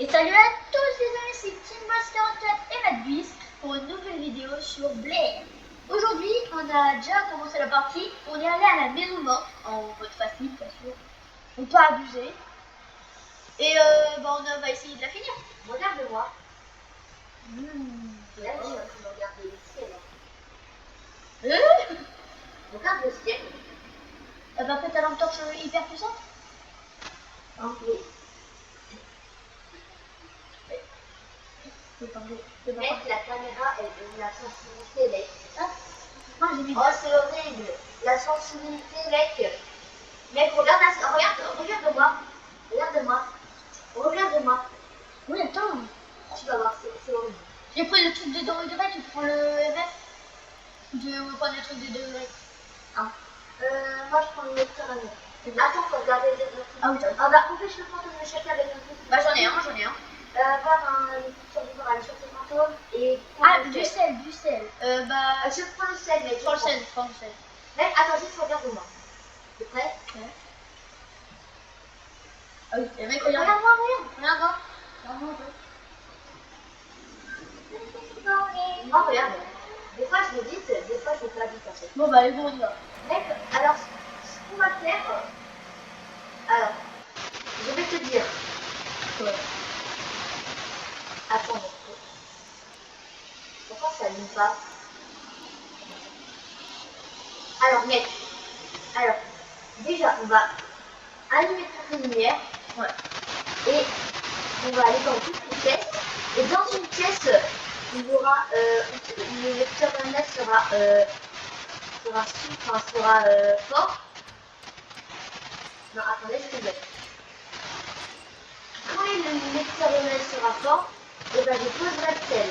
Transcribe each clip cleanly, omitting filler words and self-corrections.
Et salut à tous les amis, c'est TeamBoss44 et MadBeast pour une nouvelle vidéo sur Blair. Aujourd'hui, on a déjà commencé la partie, on est allé à la maison morte, en mode facile bien sûr, on peut abuser. Et on va essayer de la finir. Regarde-moi. Là, Là, je suis en train de regarder le ciel. hein. Regarde le ciel. T'as pas fait ta lampe torche hyper puissante? Oui. Mec, la caméra, la sensibilité, mec. Ah, moi j'ai mis. Oh, c'est horrible. La sensibilité, mec. Mec, regarde-moi. Regarde-moi. Regarde-moi. Oui, attends. Tu vas voir, c'est horrible. J'ai pris le truc de degrés, tu prends le MF. Je prends le truc de degrés. Ah. Moi, je prends le lecteur à nous. Attends, faut regarder les autres. Ah oui, t'as. Ah bah, empêche le fantôme de chacun avec un truc. Bah j'en ai un. Voir un sur du corail sur ce fantôme et. Ah, du sel. Je prends le sel, mec. Prends le sel. Mec, attends, juste regarde-moi. T'es prêt? Ouais. Ah oui, le mec, regarde. Regarde-moi. Moi, regarde. Des fois, je médite, des fois, je fais pas vite en fait. Bon bah allez, bon, on y va. Mec, alors, ce qu'on va faire. Alors, je vais te dire. Ouais. Attends, mec. Pourquoi ça allume pas? Alors, mec. Alors, déjà, on va allumer toutes les lumières. Ouais. Et on va aller dans toutes les pièces. Et dans une pièce, il y aura le lecteur MF sera fort. Non, attendez, je vais mettre. Quand le lecteur MF sera fort, et ben je poserai le sel.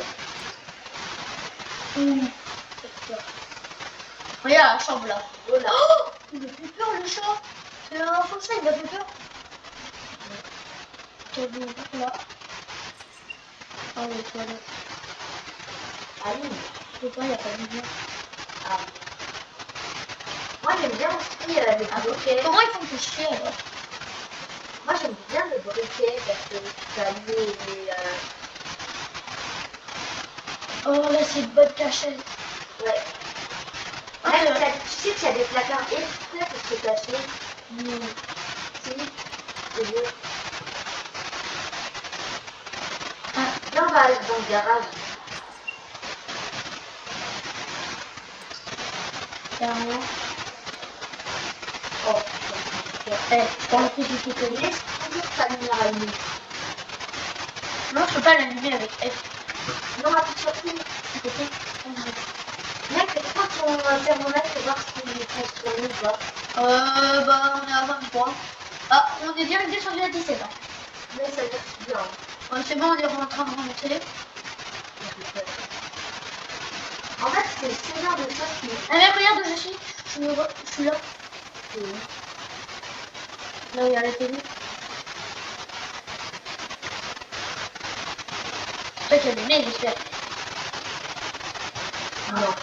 Regarde la chambre là. Voilà. Oh, il me fait peur le chat. C'est la dernière fois que ça, il m'a fait peur. T'as vu là? Ah les toilettes. Allume. Je sais pas, il n'y a pas de lumière. Ah. Moi j'aime bien aussi les briquets. Comment ils font te chier alors? Moi j'aime bien le briquet parce que ça met les. Oh là, c'est une bonne cachette. Ouais. Ah, Même, tu sais qu'il y a des placards exprès pour se cacher. Si. C'est mieux. Ah. Là on va aller dans le garage. Carrément. Oh. Dans le truc du tout. Laisse toujours ta lumière allumée. Non, je peux pas l'allumer avec F. Non, appuie sur tout. Côté. Mec, prends ton thermomètre et voir si il est transformé ou pas. Bah, on est à 23. Ah, on est bien descendu à 17 ans. Mais ça veut dire que c'est bien. Ouais, c'est bon, on est en train de remonter. En fait, c'est ce genre de choses qui. Ah, mais regarde où je suis. Je suis là. Là où il y a la télé. Toi, tu as des mails, j'espère. Non.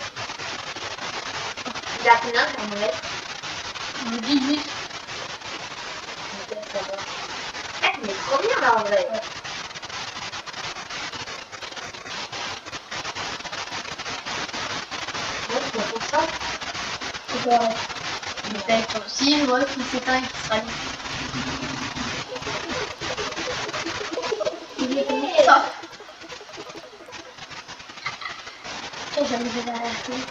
Il a combien de thermomètre? 18. Ok, ça va. Mec, mais trop bien là en vrai. Ouais. Mec, c'est pour ça. C'est quoi? Le spectre aussi, ouais, qui s'éteint et qui sera libre. Ça. Ça, j'avais déjà la télé.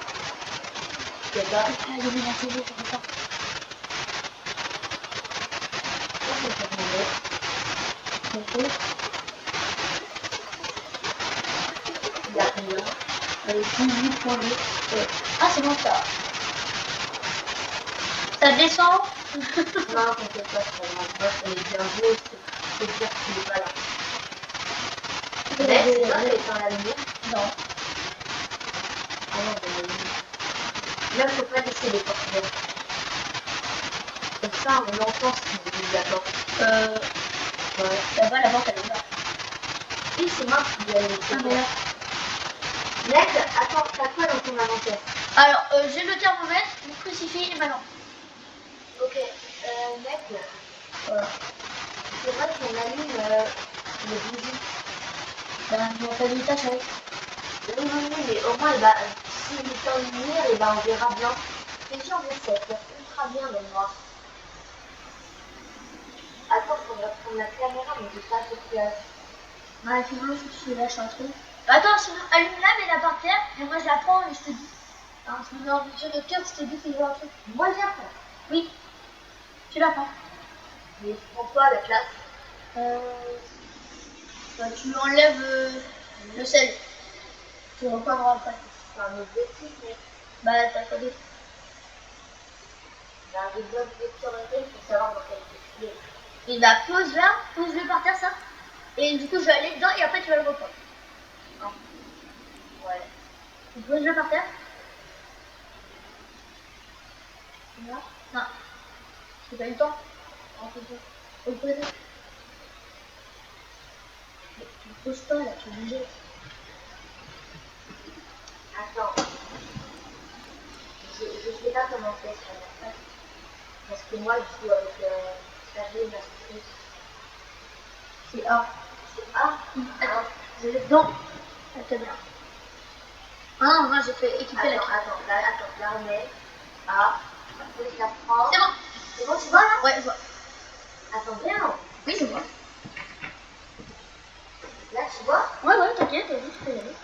C'est pas. Ah, j'ai mis la télé, je sais pas. Ok. Il a combien? Allez, 18.2. Ah, c'est bon ça. Ça descend. Non, t'inquiète pas, c'est pas grave. Moi, on est bien joué, c'est dire qu'il n'est pas là. Mais c'est toi qui éteins la lumière? Non. Ah non, mais la lumière. Là, faut pas laisser les portes ouvertes. Comme ça, on entend ce qu'il dit d'accord. Ouais. Là-bas, la porte elle est ouverte. Oui, c'est moi qui ai Ah, mais là. Mec, attends, t'as quoi dans ton inventaire? Alors, j'ai le thermomètre, le crucifix et ma lampe. Ok, mec, Voilà. c'est vrai qu'on allume Le bisou. Ben, on fait des tâches avec. Oui, mais au moins, bah, si le temps de lumière, et ben, on verra bien. Les gens de 7, ultra bien même moi. Attends, on va prendre la caméra, mais j'ai pas de place. Ouais, c'est bon, je suis là, je suis en train. Attends, sinon, allume-la, mets-la par terre, et moi je la prends et je te dis. Alors, je me mets en sur le cœur, je te dis qu'il y a un truc. Moi, je la prends. Oui, tu la prends. Mais je prends quoi à la place? Bah, tu enlèves le sel. Tu reprendras après. C'est un autre truc, mais Bah, t'as pas d'autre. j'ai besoin de lecture pour savoir dans quel truc. Et bah, pose-le par terre, ça. Et du coup, je vais aller dedans et après, tu vas le reprendre. Non. Ouais. Tu poses-le par terre. Là. Non. J'ai pas eu le temps. Non, c'est bon. Faut le poser. Mais tu le poses pas, là, tu es obligé. Attends. Je sais pas comment faire sur la face. Parce que moi, je joue avec chargé de la souris. C'est A. C'est A. Attends, je vais dedans. La caméra. Ah non, moi j'ai fait équiper la caméra. Attends, là on met A. Après je la prends. C'est bon. C'est bon, tu vois là? Ouais, je vois. Attends bien. Oui, je vois. Là tu vois? Ouais, t'inquiète, vas-y, tu peux y aller.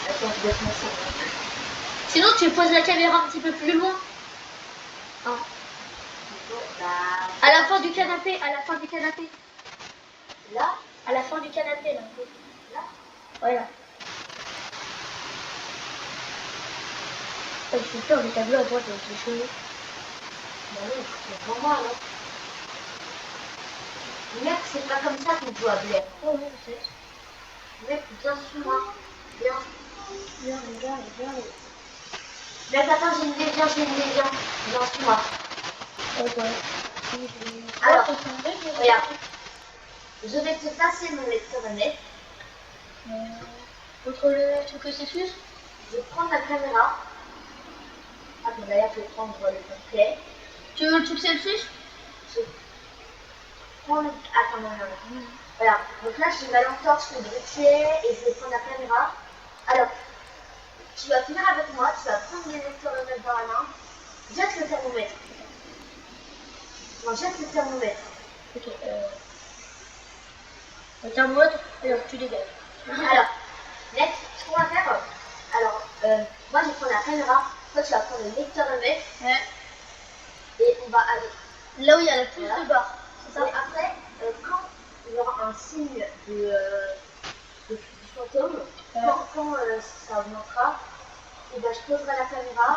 Attends, je vais te montrer. Sinon, tu poses la caméra un petit peu plus loin. Hein. À la fin du canapé, à la fin du canapé. Là? À la fin du canapé, là. Là? Voilà. Oh, je suis peur, le tableau à droite, c'est chaud. Bah oui, c'est vraiment là. Mec, c'est pas comme ça qu'on joue à Blair. Oh, oui, je sais. Mec, viens sur moi. Viens. Viens. Mec, attends, j'ai une idée, viens. Viens sur moi. Alors, regarde. Je vais te passer mon lecteur net. Contre le truc que c'est sus. Je vais prendre la caméra. Attends, d'ailleurs, je vais prendre le complet. Tu veux le truc Celsius? Je prends le... Attends, non. Voilà. Donc là, j'ai ma lampe torche, le briquet, et je vais prendre la caméra. Alors, tu vas venir avec moi, tu vas prendre les lecteurs dans la main. Jette le thermomètre. Non, jette le thermomètre. Ok. Le thermomètre, alors tu dégages. Alors, next, ce qu'on va faire, alors, moi je vais prendre la caméra, toi tu vas prendre le lecteurs-mètre, Ouais. et on va aller. Là où il y a la plus Voilà. de barres. C'est ça? Et après, quand il y aura un signe du fantôme, quand ça augmentera, et ben, je poserai la caméra,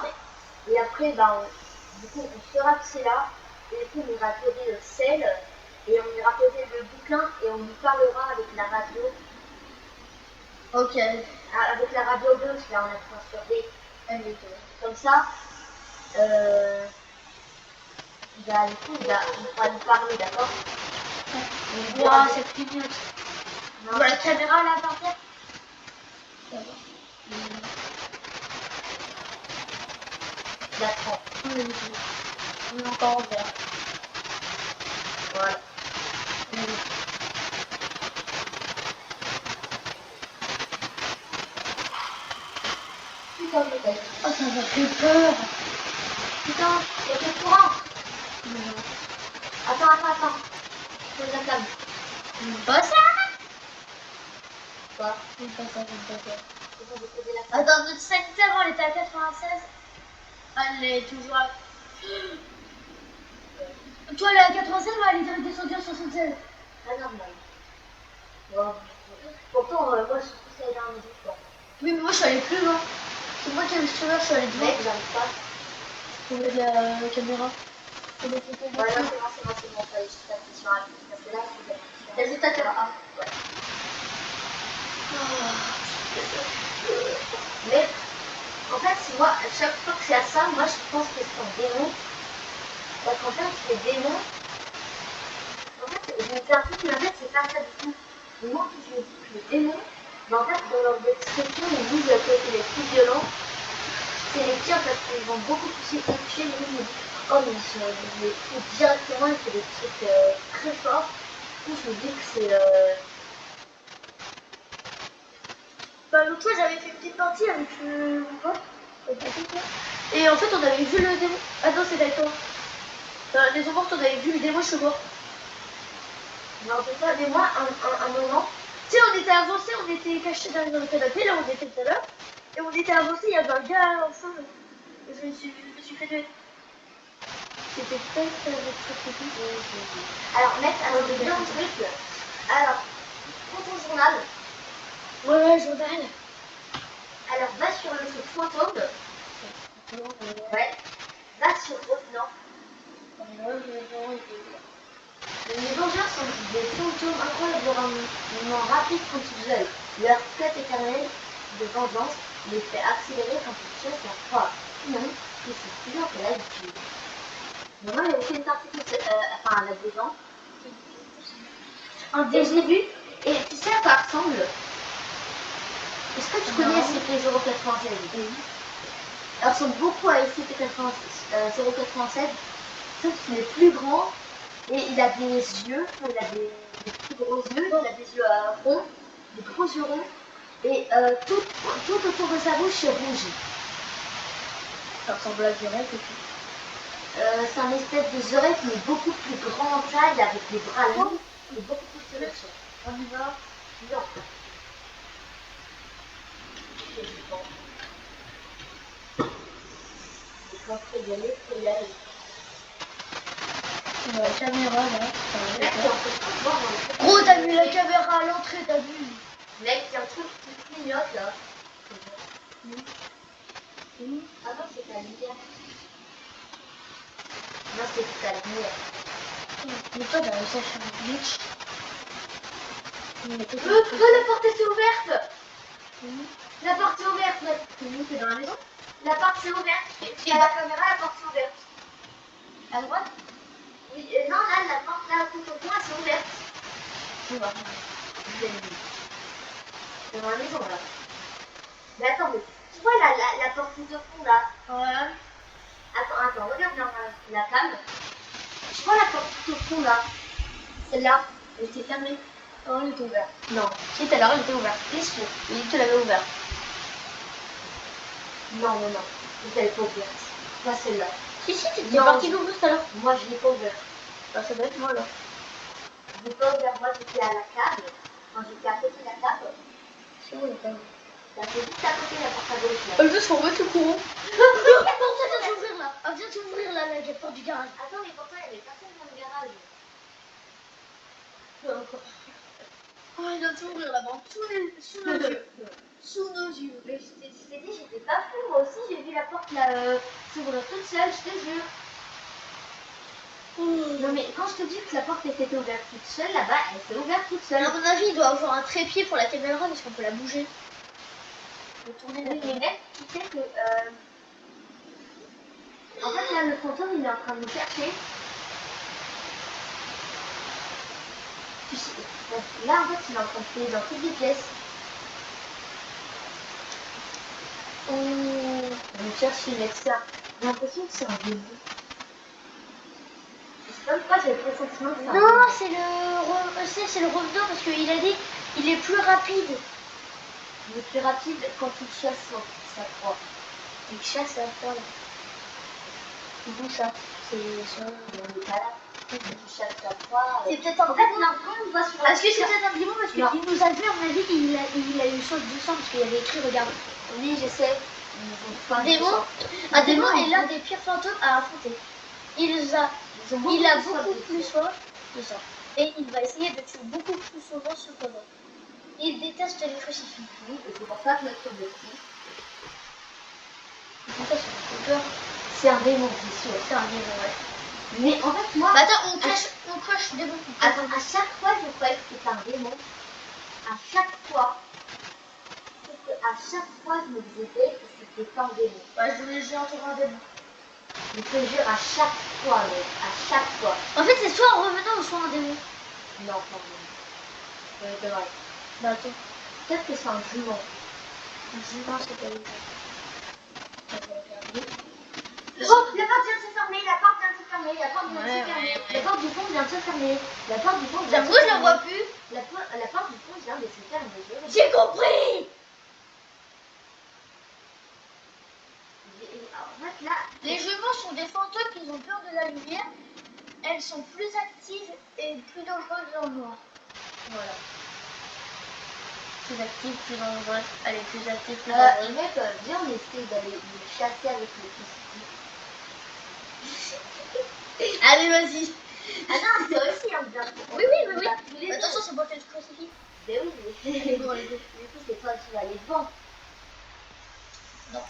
et après, du coup, on saura que c'est là, et du coup, on ira poser le sel, et on ira poser le bouquin, et on nous parlera avec la radio. Ok. Avec la radio gauche, là, on a transféré comme ça. Du coup, on va nous parler, d'accord? Waouh, c'est clignote. Non, Tu vois la caméra là par terre? Ça va. la prends. On est encore en vert. Voilà. Putain, peut-être. Oh, ça m'a fait peur. Putain, il y a quel courant? Non. Attends. Pose la table. Pas ça. Quoi? Pas ça. C'est bon, j'ai posé la table. Attends, notre sanitaire, elle était à 96. Elle est toujours à... Toi, elle est à 96, mais elle est descendue à 76. Ah, normal. Bon. Pourtant, moi, je suis poussée dans les histoires. Oui, mais moi, je suis allée plus loin. C'est moi qui ai le souvenir, je suis allée devant. Mec, j'arrive pas. Pour mettre la caméra. Pour mettre la caméra. Ouais, non, c'est bon, ça y est, je suis tapée sur un truc. Parce que là, il faut que T'as vu ta caméra? Ouais. Mais, en fait, moi, à chaque fois que c'est à ça, moi, je pense que c'est un démon. Parce qu'en fait, les démons, en fait, je me fais un truc, mais en fait, c'est pas ça du tout. Moi, je sens beaucoup plus épuisé, mais je me dis, oh mais directement il fait des trucs très forts. Du coup je me dis que c'est... Bah, l'autre fois, j'avais fait une petite partie avec mon pote. Et en fait, on avait vu le démon. Ah non, c'était avec toi. Dans la maison morte, on avait vu le démon chevaux. Non, c'est ça, mais moi, un moment, Tu sais, on était avancé, on était cachés derrière le canapé, là, on était tout à l'heure. Et on était avancé, il y avait un gars enfin. Et je me suis fait tuer. C'était peut-être avec ce truc. alors mec, alors je vais dire un truc. Alors, pour ton journal, Ouais, journal. alors va sur le truc fantôme. Ouais. Va sur Revenant. Les Vengeurs sont des fantômes incroyablement rapides quand ils veulent. Leur quête éternelle de vengeance les fait accélérer quand ils chassent la proie. Sinon, ils sont plus lents que l'habitude. Mais moi, j'avais fait une partie enfin, avec des gens. Et je l'ai vu. Et tu sais à quoi ça ressemble? Est-ce que tu connais SCP-096? Oui. Elle ressemble beaucoup à SCP-096, sauf qu'il est plus grand et il a des yeux, il a des plus gros yeux, il a des yeux ronds, des gros yeux ronds, et tout autour de sa bouche est rouge. Ça ressemble à Zurek et puis. C'est un espèce de Zurek mais beaucoup plus grand en taille avec des bras longs et beaucoup plus serrés. On y va. Non. Quand tu fais y aller, faut y aller. La caméra là. Mec, il y a un truc qui se voit dans le truc. Gros, t'as mis la caméra à l'entrée, t'as vu? Mec, il y a un truc qui clignote là. Ah non, c'est ta lumière. Non, c'est ta lumière. Mais toi, t'as réussi à faire un glitch. La porte est ouverte. La porte est ouverte, mec. T'es dans la maison. La porte est ouverte. Et la caméra, la porte est ouverte. À droite? Oui, non, là, la porte là, tout au point, c'est ouverte. Je vois. C'est dans la maison là. Mais attends, mais tu vois la porte tout au fond là? Ouais. Attends, regarde dans la cam. Tu vois la porte tout au fond là? Celle-là, elle était fermée. Oh, elle était ouverte. Non. Si, tout à l'heure, elle était ouverte. T'es sûr? Oui, tu l'avais ouverte. Non. Elle n'est pas ouverte. Pas celle-là. Si, tu étais Non, parti d'ouvrir tout à l'heure. Moi, je l'ai pas ouverte. Bah, ça doit être moi alors. Je l'ai pas ouverte. Moi, j'étais à la cave. Quand j'étais à côté de la cave, C'est où la cave? j'étais juste à côté de la porte à gauche là. Elle veut se remettre le courant. Attends, ça vient s'ouvrir là. Elle vient s'ouvrir là, la porte du garage. Attends, mais pourtant, il y avait personne dans le garage. Oh, elle vient de s'ouvrir là-bas. Sous nos yeux. Sous nos yeux. Mais je t'ai dit, j'étais pas fou. Moi aussi, j'ai vu la porte là s'ouvrir toute seule, je te jure. Non, mais quand je te dis que la porte était ouverte toute seule, là-bas, elle s'est ouverte toute seule. À mon avis, il doit avoir un trépied pour la caméra parce qu'on peut la bouger. On peut tourner la Oui, mais caméra. mec, tu sais que. En fait, là, le fantôme, il est en train de nous chercher. Tu sais, là, en fait, il est en train de fouiller dans toutes les pièces. Il nous cherche, il met ça. J'ai l'impression que c'est un démon. Je sais pas pourquoi j'ai le pressentiment que c'est un démon. Non, c'est le revenant parce qu'il a dit il est plus rapide. Il est plus rapide quand il chasse sa proie. Il chasse la fois là. D'où ça? C'est ça. On n'est pas là. Il chasse sa proie. C'est peut-être un En fait, démon. là, quand on va sur la Est-ce que c'est peut-être un démon parce qu'il nous a vu, à mon avis, il a eu soif de sang parce qu'il avait écrit regarde. Oui, je sais. Un démon est l'un des pires fantômes à affronter. Il a beaucoup plus soif de sang. Et il va essayer de tuer beaucoup plus souvent ce pendant. Il déteste les crucifix. Oui, et c'est pour ça que notre objectif, Ça, c'est peur. c'est un démon, c'est sûr. C'est un démon, ouais. Mais en fait, moi, Bah attends, on coche démon. attends, à chaque fois, je croyais que c'était un démon. À chaque fois. Sauf que à chaque fois, je me disais que c'était pas un démon. Bah, j'ai entendu un démon. Je te jure, à chaque fois, mec. À chaque fois. En fait, c'est soit un revenant ou soit un démon. Non, pas un démon. C'est vrai. Bah attends. Peut-être que c'est un jument. Un jument, c'est pas lui. On va regarder. fermer, la porte vient de se fermer, la porte vient de se Ouais, fermer, ouais, la porte du fond vient de se fermer, la porte du fond vient de J'avoue, se je la fermer. vois plus. La porte du fond vient de se fermer. J'ai compris. En fait, là, Les jumeaux sont des fantômes qui ont peur de la lumière. Elles sont plus actives et plus dangereuses dans le noir. Voilà. Plus active, plus dangereuse. Elle est plus active, plus dangereuse. mec, viens, on essaie d'aller les chasser avec l'électricité. Allez, vas-y. Ah non, toi aussi, on vient. Oui. Tous les deux. Attention, c'est moi qui te crucifie. Mais oui, mais Bon, allez, go. du coup, c'est toi qui vas aller devant. Non.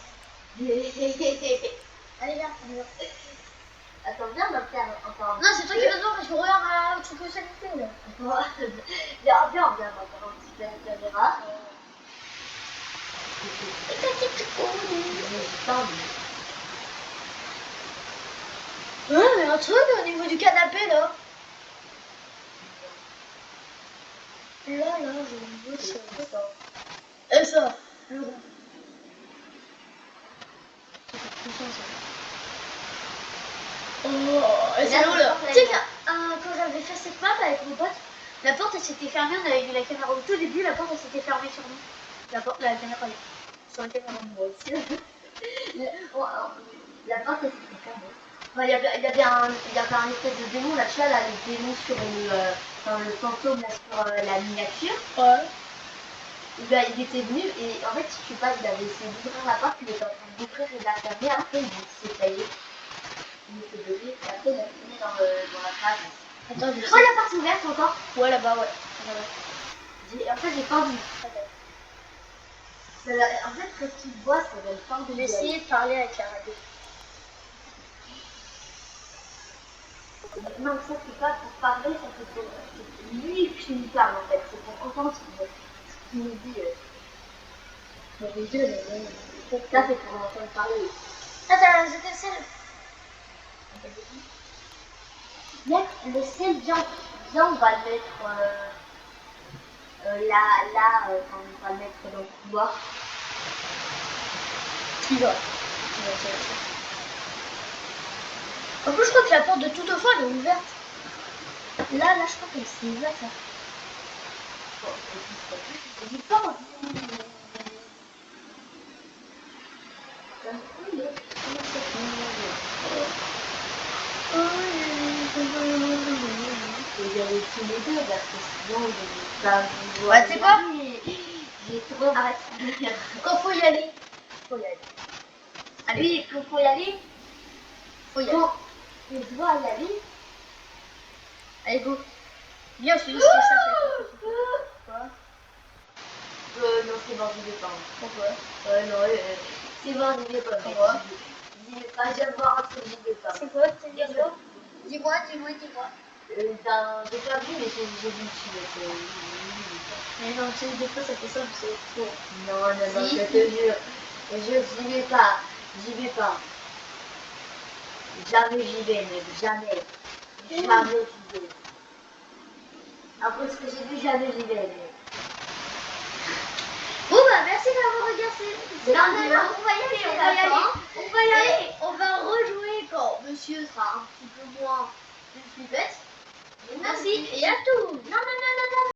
Allez, viens, on y va. Attends, viens, on va faire encore un Non, c'est toi qui vas devant parce que regarde, tu peux s'habiter là. Viens, on va faire un petit peu la caméra. Ouais, mais un truc au niveau du canapé là. Là, je veux ça. Et ça, le rond. Oh, et c'est là, là. Tu sais quand j'avais fait cette map avec mon pote, la porte elle s'était fermée, on avait vu la caméra au tout début, la porte elle s'était fermée sur nous. La caméra elle est sur la caméra. Moi aussi. La porte elle s'était fermée. Ouais, Il y avait un espèce de démon là, tu vois, là, le démon sur le fantôme là, sur la miniature. Ouais. Il était venu et en fait, je sais pas, il avait essayé d'ouvrir la porte, il était en train d'ouvrir et de la fermer, après il s'est taillé. Il s'est bloqué et après il a fini dans la case. Attends, je Oh, la porte est ouverte encore. Ouais, là-bas, ouais. En fait, j'ai pas vu. En fait, ce qu'il voit, ça donne pas envie J'ai d'y aller. essayé de parler avec la radio. Non, ça c'est pas pour parler, ça c'est pour lui qui nous parle en fait, c'est pour entendre ce qu'il nous dit. Ça c'est pour entendre parler. Attends, c'était celle. Mec, le ciel, viens, on va le mettre là, on va le mettre dans le couloir. Il va. En plus, je crois que la porte de tout au fond elle est ouverte. Là, je crois qu'elle s'est ouverte. Là. J'ai pas envie. Il y avait tous les deux parce que sinon je vais pas vous voir. Ouais, tu sais quoi? J'ai trop. Arrête. Quand faut y aller. Faut y aller. Allez. Oui, quand faut y aller. Faut y aller. Quand on doit y aller. Allez, go. Viens, je te dis ce que ça fait. Quoi? Non, c'est bon, j'y vais pas. Pourquoi? Non, c'est bon, j'y vais pas. Pourquoi? J'y vais pas, j'aime voir un truc, j'y vais pas. C'est quoi? C'est bien quoi? Dis-moi. J'ai pas vu, mais j'ai vu que Mais non, tu sais, des fois ça fait ça, c'est trop. Non, Si. je te jure. J'y vais pas. Jamais j'y vais, mec. Jamais j'y vais. Après ce que j'ai vu, jamais j'y vais, mec. Bon bah merci d'avoir regardé. Non, on va y aller. Et on va rejouer quand monsieur sera un petit peu moins une flippette. Merci et à tous. Non.